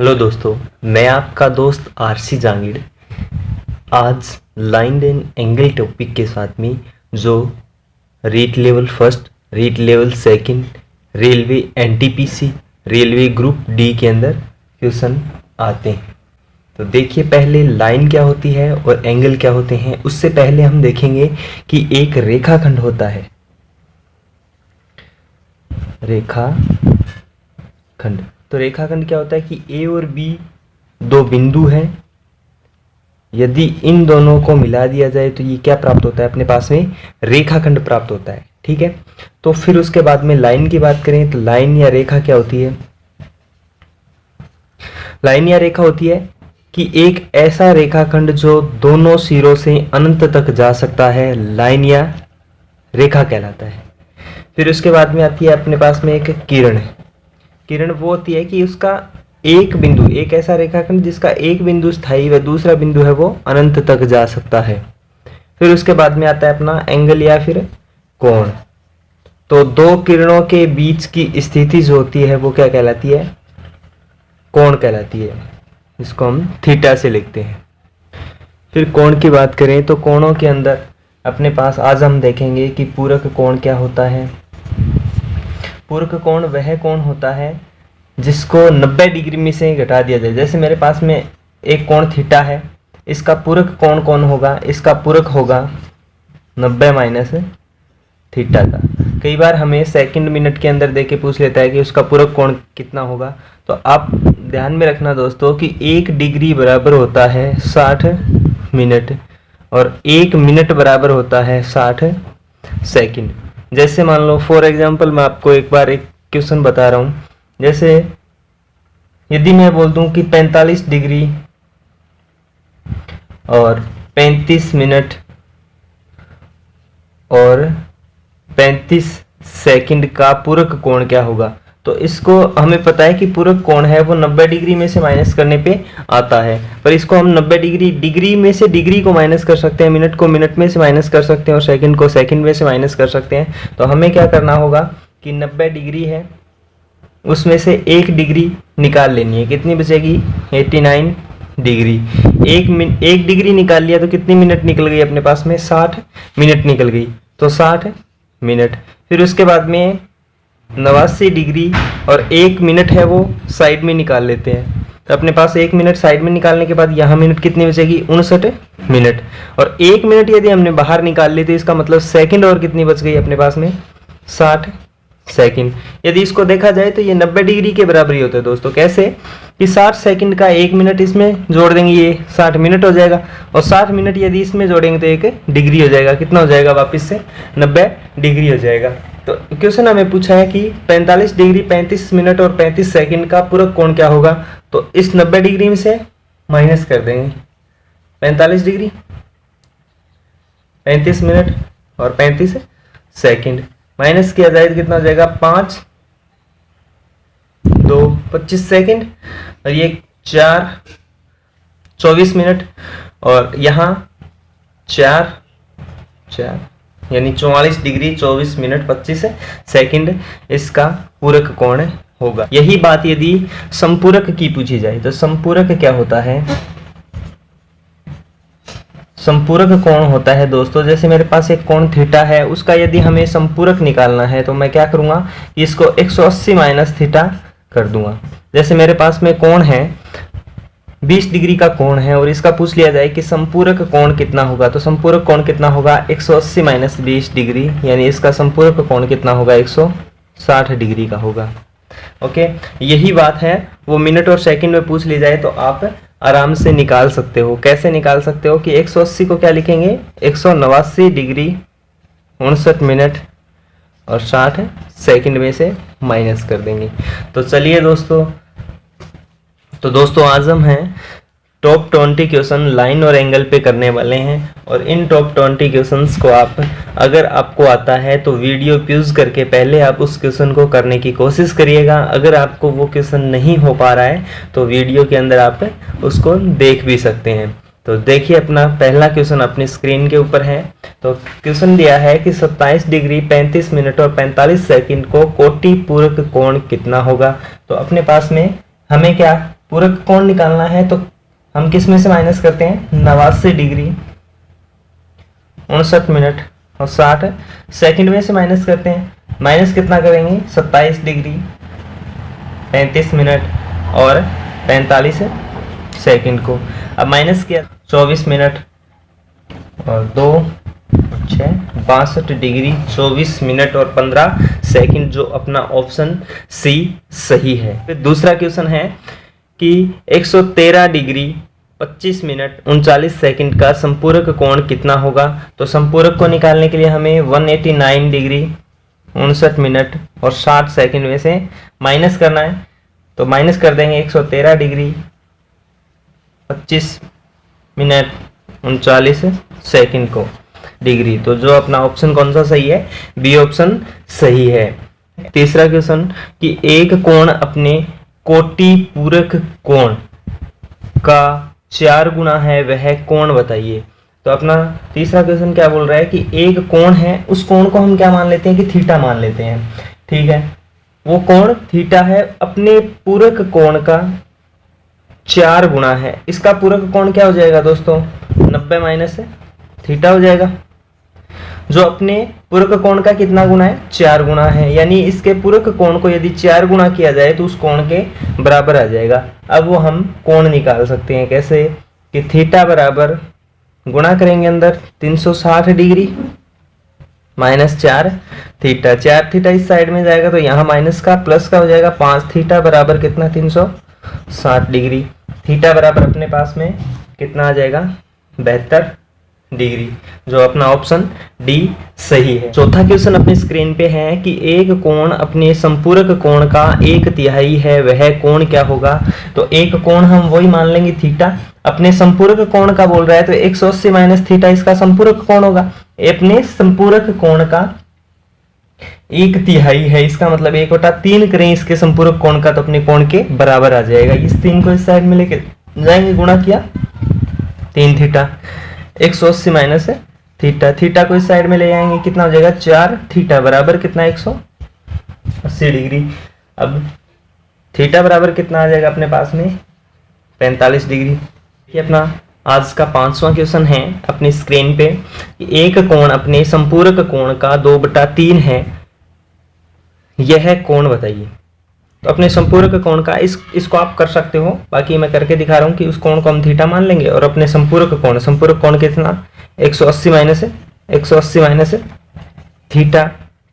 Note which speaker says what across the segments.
Speaker 1: Hello दोस्तों, मैं आपका दोस्त आरसी जांगीड़ आज लाइन एंड एंगल टॉपिक के साथ में जो REET level first, REET level second, railway NTPC, railway group D के अंदर क्वेश्चन आते हैं। तो देखिए, पहले लाइन क्या होती है और एंगल क्या होते हैं। उससे पहले हम देखेंगे कि एक रेखाखंड होता है, रेखाखंड। तो रेखाखंड क्या होता है कि ए और बी दो बिंदु हैं। यदि इन दोनों को मिला दिया जाए तो ये क्या प्राप्त होता है, अपने पास में रेखाखंड प्राप्त होता है। ठीक है, तो फिर उसके बाद में लाइन की बात करें तो लाइन या रेखा क्या होती है। लाइन या रेखा होती है कि एक ऐसा रेखाखंड जो दोनों सिरों से अनंत तक जा सकता है, लाइन या रेखा कहलाता है। फिर उसके बाद में आती है अपने पास में एक किरण। किरण वो होती है कि उसका एक बिंदु, एक ऐसा रेखाखंड जिसका एक बिंदु स्थायी व दूसरा बिंदु है वो अनंत तक जा सकता है। फिर उसके बाद में आता है अपना एंगल या फिर कोण। तो दो किरणों के बीच की स्थिति जो होती है वो क्या कहलाती है, कोण कहलाती है। इसको हम थीटा से लिखते हैं। फिर कोण की बात करें तो कोणों के अंदर अपने पास आज हम देखेंगे कि पूरक कोण क्या होता है। पूरक कोण वह कोण होता है जिसको 90 डिग्री में से घटा दिया जाए। जैसे मेरे पास में एक कोण थीटा है, इसका पूरक कोण कौन होगा, इसका पूरक होगा 90 माइनस थीटा का। कई बार हमें सेकंड मिनट के अंदर देके पूछ लेता है कि उसका पूरक कोण कितना होगा। तो आप ध्यान में रखना दोस्तों कि 1 डिग्री बराबर होता है 60 मिनट और 1 मिनट बराबर होता है 60 सेकंड। जैसे मान लो फॉर एग्जांपल मैं आपको एक बार एक क्वेश्चन बता रहा हूँ। जैसे यदि मैं बोल दूं कि 45 डिग्री और 35 मिनट और 35 सेकंड का पूरक कोण क्या होगा, तो इसको हमें पता है कि पूरक कोण है वो 90 डिग्री में से माइनस करने पे आता है। पर इसको हम 90 डिग्री में से डिग्री को माइनस कर सकते हैं, मिनट को मिनट में से माइनस कर सकते हैं और सेकंड को सेकंड में से माइनस कर सकते हैं। तो हमें क्या करना होगा कि 90 डिग्री है, उसमें से 1 डिग्री निकाल लेनी है। कितनी बचेगी, 89 डिग्री। 1 डिग्री निकाल लिया तो कितनी मिनट निकल गई अपने पास में, 60 मिनट निकल गई। तो 60 मिनट। फिर उसके बाद में 89 डिग्री और 1 मिनट है वो साइड में निकाल लेते हैं। तो अपने पास 1 मिनट साइड में निकालने के बाद यहाँ मिनट कितनी बचेगी, 59 मिनट। और 1 मिनट यदि हमने बाहर निकाल ली तो इसका मतलब सेकंड और कितनी बच गई अपने पास में, 60 सेकंड। यदि इसको देखा जाए तो ये 90 डिग्री के बराबर ही होता है दोस्तों। कैसे कि 60 सेकंड का 1 मिनट इसमें जोड़ देंगे, ये 60 मिनट हो जाएगा। और 60 मिनट यदि इसमें जोड़ेंगे तो 1 डिग्री हो जाएगा। कितना हो जाएगा, वापस से 90 डिग्री हो जाएगा। तो क्वेश्चन हमें पूछा है कि 45 डिग्री, 35 मिनट और 35 सेकंड का पूरक कोण क्या होगा। तो इस 90 डिग्री में से माइनस कर देंगे 45 डिग्री, 35 मिनट और 35 सेकंड। माइनस किया जाए तो कितना हो जाएगा, 5 2 25 सेकंड और ये 4 24 मिनट और यहाँ 4 यानी 44 डिग्री 24 मिनट 25 सेकंड इसका पूरक कोण होगा। यही बात यदि संपूरक की पूछी जाए तो संपूरक क्या होता है। संपूरक कोण होता है दोस्तों, जैसे मेरे पास एक कोण थीटा है, उसका यदि हमें संपूरक निकालना है तो मैं क्या करूंगा कि इसको 180 माइनस थीटा कर दूंगा। जैसे मेरे पास में कोण है 20 डिग्री का कोण है और इसका पूछ लिया जाए कि संपूरक कोण कितना होगा, तो संपूरक कोण कितना होगा, 180 माइनस 20 डिग्री, यानी इसका संपूरक कोण कितना होगा, 160 डिग्री का होगा। ओके, यही बात है वो मिनट और सेकंड में पूछ ली जाए तो आप आराम से निकाल सकते हो। कैसे निकाल सकते हो कि 180 को क्या लिखेंगे, 189 डिग्री 59 मिनट और 60 सेकंड में से माइनस कर देंगे। तो चलिए दोस्तों आज हम हैं टॉप 20 क्वेश्चन लाइन और एंगल पे करने वाले हैं। और इन टॉप 20 क्वेश्चंस को आप अगर आपको आता है तो वीडियो पॉज करके पहले आप उस क्वेश्चन को करने की कोशिश करिएगा। अगर आपको वो क्वेश्चन नहीं हो पा रहा है तो वीडियो के अंदर आप उसको देख भी सकते हैं। तो देखिए, अपना पहला क्वेश्चन अपनी स्क्रीन के ऊपर है। तो क्वेश्चन दिया है कि 27 डिग्री 35 मिनट और 45 सेकंड को कोटि पूरक कोण कितना होगा। तो अपने पास में हमें क्या पूरक कोण निकालना है तो हम किस में से माइनस करते हैं, 89 डिग्री 59 मिनट और 60 सेकंड में से माइनस करते हैं। माइनस कितना करेंगे, 27 डिग्री 35 मिनट और 45 सेकंड को। अब माइनस किया 24 मिनट और 2 और 6 62 डिग्री 24 मिनट और 15 सेकंड, जो अपना ऑप्शन सी सही है। फिर दूसरा क्वेश्चन है कि 113 डिग्री 25 मिनट 39 सेकंड का संपूरक कोण कितना होगा। तो संपूरक को निकालने के लिए हमें 189 डिग्री 59 मिनट और 60 सेकंड में से माइनस करना है। तो माइनस कर देंगे 113 डिग्री 25 मिनट 39 सेकंड को डिग्री। तो जो अपना ऑप्शन कौन सा सही है, बी ऑप्शन सही है। तीसरा क्वेश्चन कि एक कोण अपने कोटि पूरक कोण का 4 गुना है, वह कोण बताइए। तो अपना तीसरा क्वेश्चन क्या बोल रहा है कि एक कोण है, उस कोण को हम क्या मान लेते हैं कि थीटा मान लेते हैं। ठीक है, वो कोण थीटा है, अपने पूरक कोण का 4 गुना है। इसका पूरक कोण क्या हो जाएगा दोस्तों, 90 माइनस थीटा हो जाएगा, जो अपने पूरक कोण का कितना गुना है, 4 गुना है। यानी इसके पूरक कोण को यदि 4 गुना किया जाए तो उस कोण के बराबर आ जाएगा। अब वो हम कोण निकाल सकते हैं कैसे, कि थीटा बराबर गुणा करेंगे अंदर 360 डिग्री माइनस 4 थीटा, 4 थीटा इस साइड में जाएगा तो यहाँ माइनस का प्लस का हो जाएगा, 5 थीटा बराबर कितना 360 डिग्री। थीटा बराबर अपने पास में कितना आ जाएगा, 72 डिग्री, जो अपना ऑप्शन डी सही है। चौथा क्वेश्चन अपनी स्क्रीन पे है कि एक कोण अपने संपूरक कोण का 1/3 है, वह कोण क्या होगा। तो एक कोण हम वही मान लेंगे थीटा, अपने संपूरक कोण का बोल रहा है तो 180 माइनस थीटा इसका संपूरक कोण होगा। अपने संपूरक कोण का 1/3 है, इसका मतलब 1/3 करें इसके संपूरक कोण का तो अपने कोण के बराबर आ जाएगा। इस 3 को इस साइड में लेके जाएंगे, गुणा किया 3 थीटा 180 माइनस थीटा, थीटा को इस साइड में ले आएंगे कितना हो जाएगा, 4 थीटा बराबर कितना 180 डिग्री। अब थीटा बराबर कितना आ जाएगा अपने पास में 45 डिग्री। ये अपना आज का 5वां क्वेश्चन है अपनी स्क्रीन पे, एक कोण अपने संपूरक कोण का 2/3 है, यह कोण बताइए। तो अपने संपूरक कोण का इसको आप कर सकते हो, बाकी मैं करके दिखा रहा हूँ कि उस कोण को हम थीटा मान लेंगे और अपने संपूरक कोण कितना 180 माइनस थीटा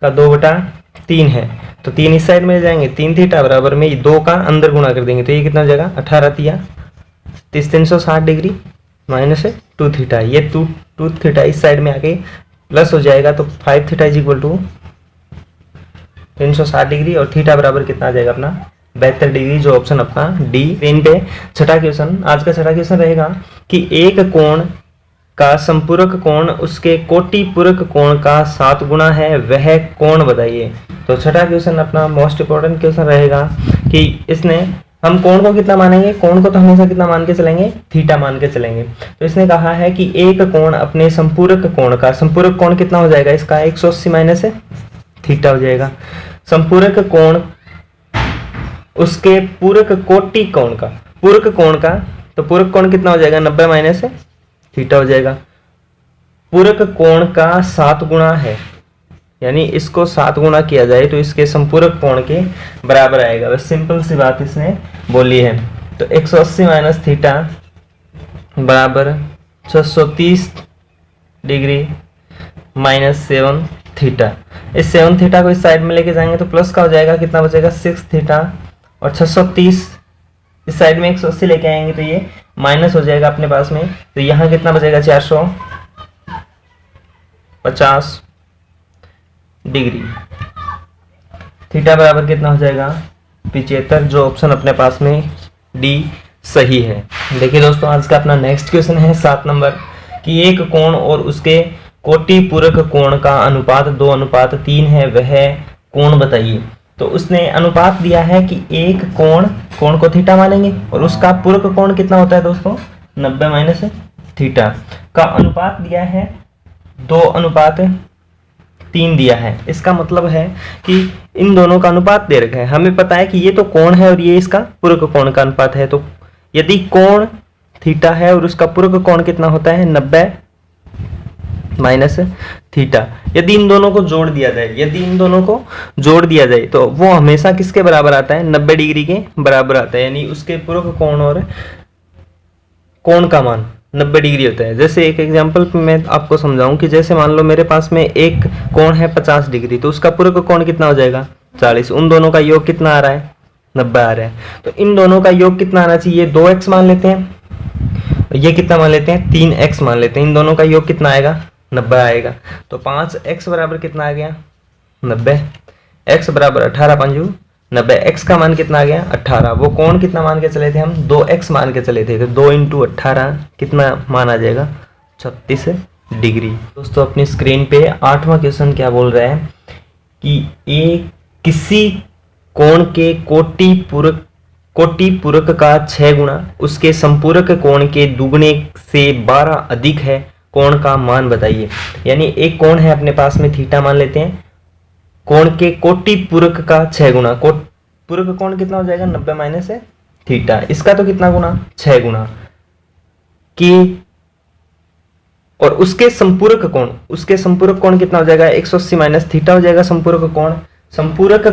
Speaker 1: का 2/3 है, तो 3 इस साइड में जाएंगे, 3 थीटा बराबर में 2 का अंदर गुणा कर देंगे तो ये कितना हो जाएगा 18 तिया 360 डिग्री माइनस 2 थीटा, ये 2 थीटा इस साइड में आके प्लस हो जाएगा तो 5 theta is equal to 360 degree और थीटा बराबर कितना आ जाएगा अपना 72 डिग्री, जो ऑप्शन अपना डी। पेन पे छठा क्वेश्चन, आज का छठा क्वेश्चन रहेगा कि एक कोण का संपूरक कोण उसके कोटि पूरक कोण का 7 गुना है, वह कोण बताइए। तो छठा क्वेश्चन अपना मोस्ट इंपोर्टेंट क्वेश्चन रहेगा कि इसने हम कोण को कितना मानेंगे, कोण को तो हमेशा कितना मान के चलेंगे, थीटा मान के चलेंगे। तो इसने कहा है कि एक कोण अपने संपूरक कोण का, संपूरक कोण कितना हो जाएगा इसका 180 माइनस थीटा हो जाएगा। संपूरक कोण उसके पूरक कोटि कोण का, पूरक कोण का तो पूरक कोण कितना हो जाएगा 90 माइनस थीटा हो जाएगा। पूरक कोण का 7 गुना है, यानी इसको 7 गुना किया जाए तो इसके संपूरक कोण के बराबर आएगा। बस सिंपल सी बात इसने बोली है। तो 180 माइनस थीटा बराबर 630 डिग्री माइनस 7 थीटा। इस 7 थीटा को इस साइड में लेके जाएंगे तो प्लस का हो जाएगा, कितना बचेगा 6 थीटा और 630 इस साइड में 180 लेके आएंगे तो ये माइनस हो जाएगा अपने पास में, तो यहाँ कितना बचेगा 450 डिग्री। थीटा बराबर कितना हो जाएगा 75, जो ऑप्शन अपने पास में डी सही है। देखिए दोस्तों, आज का अपना नेक्स्ट क्वेश्चन है 7 नंबर कि एक कोण और उसके कोटि पूरक कोण का अनुपात 2:3 है, वह कोण बताइए। तो उसने अनुपात दिया है कि एक कोण को थीटा मानेंगे और उसका पूरक कोण कितना होता है दोस्तों 90 माइनस थीटा का अनुपात दिया है 2:3 3 दिया है। इसका मतलब है कि इन दोनों का अनुपात दे रखा है। हमें पता है कि ये तो कोण है और ये इसका पूरक कोण का अनुपात है। तो यदि कोण थीटा है और उसका पूरक कोण कितना होता है 90 माइनस थीटा, यदि इन दोनों को जोड़ दिया जाए तो वो हमेशा किसके बराबर आता है 90 डिग्री के बराबर आता है। यानी उसके पूरक कोण और कोण का मान 90 डिग्री होता है। जैसे एक एग्जांपल मैं आपको समझाऊं कि जैसे मान लो मेरे पास में एक कोण है 50 डिग्री, तो उसका पूरक कोण कितना हो जाएगा 40। उन दोनों का योग कितना आ रहा है 90 आ रहा है। तो इन दोनों का योग कितना आना चाहिए 2x मान लेते हैं, ये कितना मान लेते हैं 3x मान लेते हैं। इन दोनों का योग कितना आएगा 90 आएगा। तो 5x बराबर कितना आ गया 90, x बराबर 18 पंजू 90, x का मान कितना आ गया 18। वो कोण कितना मान के चले थे हम 2x मान के चले थे, तो 2 इंटू 18 कितना मान आ जाएगा 36 डिग्री। दोस्तों अपनी स्क्रीन पे 8वां क्वेश्चन क्या बोल रहा है कि किसी कोण के कोटि पूरक का 6 गुना उसके संपूरक कोण के दुगने से 12 अधिक है, कोण का मान बताइए। यानी एक कोण है अपने पास में थीटा मान लेते हैं, कोण के कोटि पूरक का 6 गुना, पूरक कोण कितना हो जाएगा 90 माइनस है थीटा, इसका तो कितना गुना 6 गुना की, और उसके संपूरक कोण कितना हो जाएगा 180 माइनस थीटा हो जाएगा संपूरक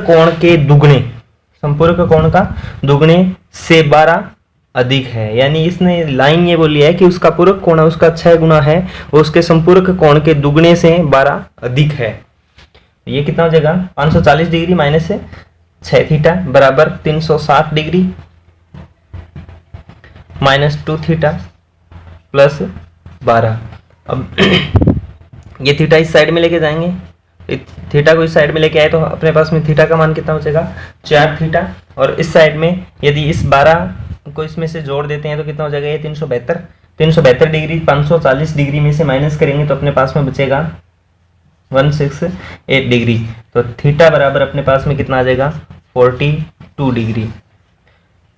Speaker 1: कोण के दुगने, संपूरक कोण का दुगने से 12 अधिक है। यानी इसने लाइन ये बोली है कि उसका पूरक कोण उसका 6 गुना है और उसके संपूरक कोण के दुगने से 12 अधिक है। ये कितना हो जाएगा 540 डिग्री माइनस से 6 थीटा बराबर 360 डिग्री माइनस 2 थीटा प्लस 12। अब ये थीटा इस साइड में लेके जाएंगे, थीटा को इस साइड में लेके आए तो अपने पास में थीटा का मान कितना हो जाएगा 4 थीटा, और इस साइड में यदि इस 12 को इसमें से जोड़ देते हैं तो कितना हो जाएगा ये 372 डिग्री 540 डिग्री में से माइनस करेंगे तो अपने पास में बचेगा 168 डिग्री। तो थीटा बराबर अपने पास में कितना आ जाएगा 42 डिग्री।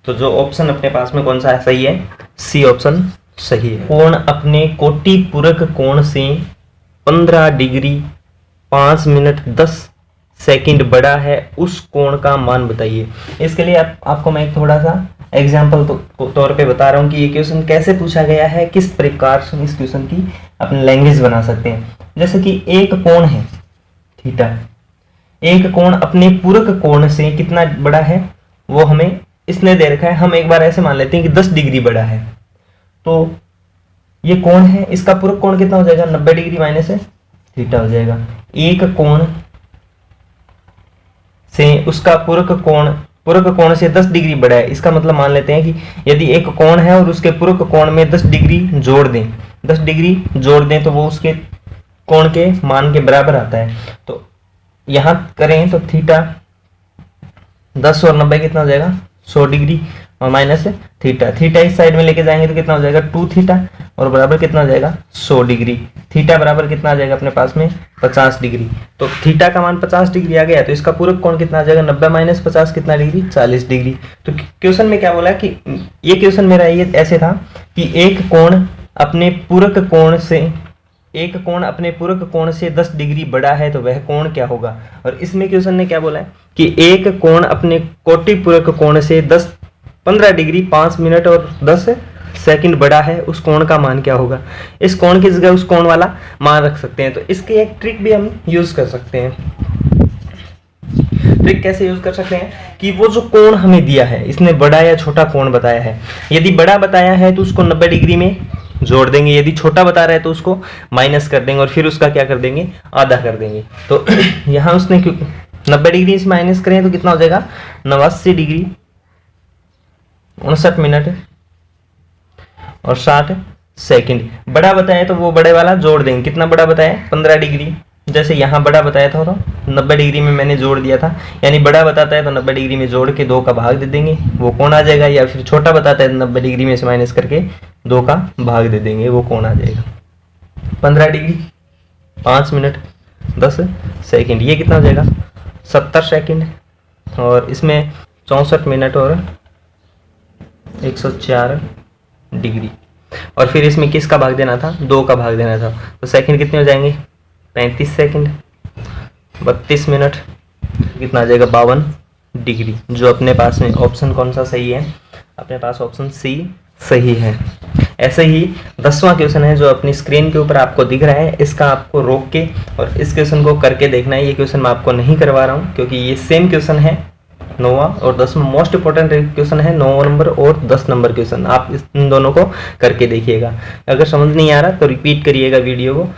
Speaker 1: तो जो ऑप्शन अपने पास में कौन सा है सही है, सी ऑप्शन सही है। कोण अपने कोटि पूरक कोण से 15 डिग्री 5 मिनट 10 सेकंड बड़ा है, उस कोण का मान बताइए। इसके लिए आपको मैं एक थोड़ा सा एग्जाम्पल तौर पे बता रहा हूँ कि ये क्वेश्चन कैसे पूछा गया है, किस प्रकार से इस क्वेश्चन की अपनी लैंग्वेज बना सकते हैं। जैसे कि एक कोण है थीटा, एक कोण अपने पूरक कोण से कितना बड़ा है वो हमें इसने दे रखा है। हम एक बार ऐसे मान लेते हैं कि 10 डिग्री बड़ा है, तो ये कोण है, इसका पूरक कोण कितना हो जाएगा 90 डिग्री माइनस थीटा हो जाएगा। एक कोण से उसका पूरक कोण से 10 डिग्री बड़ा है, इसका मतलब मान लेते हैं कि यदि एक कोण है और उसके पूरक कोण में 10 डिग्री जोड़ दें तो वो उसके कोण के मान के बराबर आता है। तो यहां करें तो थीटा 10 और 90 कितना हो जाएगा 100 डिग्री और माइनस थीटा इस साइड में लेके जाएंगे तो कितना हो जाएगा 2 थीटा और बराबर कितना हो जाएगा 100 डिग्री। थीटा बराबर कितना आ जाएगा अपने पास में 50 डिग्री। तो थीटा का मान 50 डिग्री आ गया, तो इसका पूरक कोण कितना आ जाएगा 90 माइनस 50 कितना डिग्री 40 डिग्री। तो क्वेश्चन में क्या बोला कि ये क्वेश्चन मेरा ये ऐसे था कि एक कोण अपने पूरक कोण से 10 डिग्री बड़ा है तो वह कोण क्या होगा। और इसमें क्वेश्चन ने क्या बोला है कि एक कोण अपने कोटि पूरक कोण से 15 डिग्री 5 मिनट और 10 सेकंड बड़ा है, उस कोण का मान क्या होगा। इस कोण की जगह उस कोण वाला मान रख सकते हैं। तो इसकी एक ट्रिक भी हम यूज कर सकते हैं। ट्रिक कैसे यूज कर सकते हैं कि वो जो कोण हमें दिया है, इसने बड़ा या छोटा कोण बताया है, यदि बड़ा बताया है तो उसको 90 डिग्री में जोड़ देंगे, यदि छोटा बता रहा है तो उसको माइनस कर देंगे और फिर उसका क्या कर देंगे आधा कर देंगे। तो यहाँ उसने 90 डिग्री से माइनस करें तो कितना हो जाएगा 89 डिग्री 59 मिनट और 60 सेकंड। बड़ा बताया तो वो बड़े वाला जोड़ देंगे, कितना बड़ा बताया 15 डिग्री, जैसे यहाँ बड़ा बताया था तो 90 डिग्री में मैंने जोड़ दिया था, यानी बड़ा बताता है तो 90 डिग्री में जोड़ के 2 का भाग दे देंगे वो कोण आ जाएगा, या फिर छोटा बताता है तो 90 डिग्री में से माइनस करके 2 का भाग दे देंगे वो कोण आ जाएगा। 15 डिग्री 5 मिनट 10 सेकंड, ये कितना हो जाएगा 70 सेकंड, और इसमें 64 मिनट और 104 डिग्री, और फिर इसमें किसका भाग देना था 2 का भाग देना था, तो सेकंड कितने हो जाएंगे 35 सेकंड 32 मिनट कितना आ जाएगा 52 डिग्री। जो अपने पास में ऑप्शन कौन सा सही है, अपने पास ऑप्शन सी सही है। ऐसे ही 10वां क्वेश्चन है जो अपनी स्क्रीन के ऊपर आपको दिख रहा है, इसका आपको रोक के और इस क्वेश्चन को करके देखना है। ये क्वेश्चन मैं आपको नहीं करवा रहा हूँ क्योंकि ये सेम क्वेश्चन है 9वां और 10वां, मोस्ट इंपॉर्टेंट क्वेश्चन है 9 नंबर और 10 नंबर क्वेश्चन। आप इन दोनों को करके देखिएगा। अगर समझ नहीं आ रहा तो रिपीट करिएगा वीडियो को,